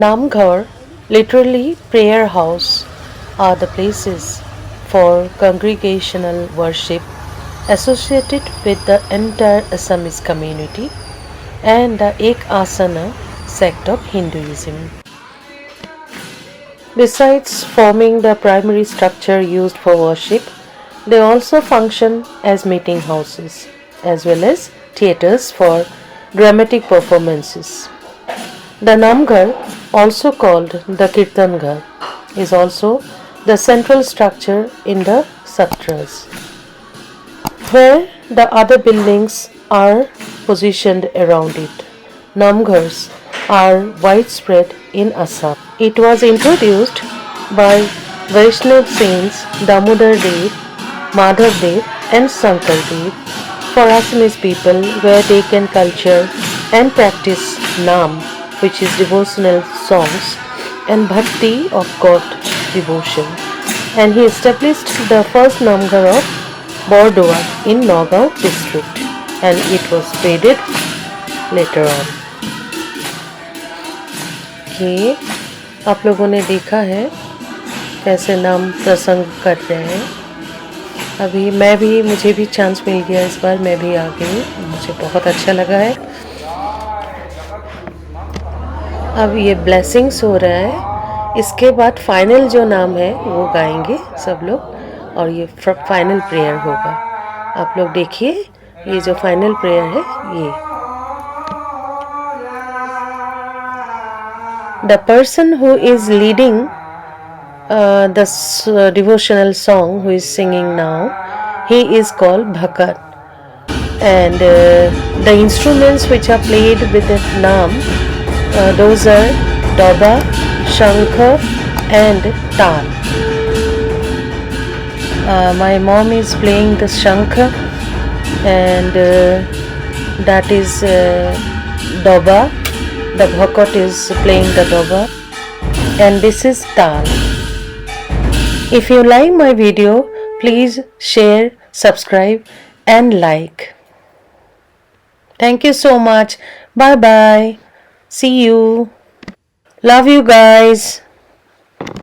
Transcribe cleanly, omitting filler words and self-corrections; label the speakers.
Speaker 1: Namghar, literally prayer house, are the places for congregational worship associated with the entire Assamese community and the Ekasarana sect of Hinduism. Besides forming the primary structure used for worship, they also function as meeting houses as well as theatres for dramatic performances. The Namghar, also called the kirtanghar, is also the central structure in the Sattras, where the other buildings are positioned around it. Namghars are widespread in Assam. It was introduced by Vaishnav saints Damodar Dev, Madhav Dev and Shankar Dev for Assamese people where they can culture and practice Naam, which is devotional songs, and Bhakti of God devotion. And he established the first Namghar of Bordoa in Nagaon district, and it was faded later on. ये आप लोगों ने देखा है कैसे नाम प्रसंग कर रहे हैं. अभी मुझे भी चांस मिल गया, इस बार मैं भी आ गई, मुझे बहुत अच्छा लगा है. अब ये ब्लेसिंग्स हो रहा है, इसके बाद फाइनल जो नाम है वो गाएंगे सब लोग और ये फाइनल प्रेयर होगा. आप लोग देखिए ये जो फाइनल प्रेयर है ये. The person who is leading this devotional song, who is singing now, he is called Bhakat, and the instruments which are played with the Naam, those are Doba, Shankha and Tal. My mom is playing the Shankha, and that is Doba. The Bhakat is playing the Doba, and this is Tal. If you like my video, please share, subscribe and like. Thank you so much. Bye bye. See you. Love you guys.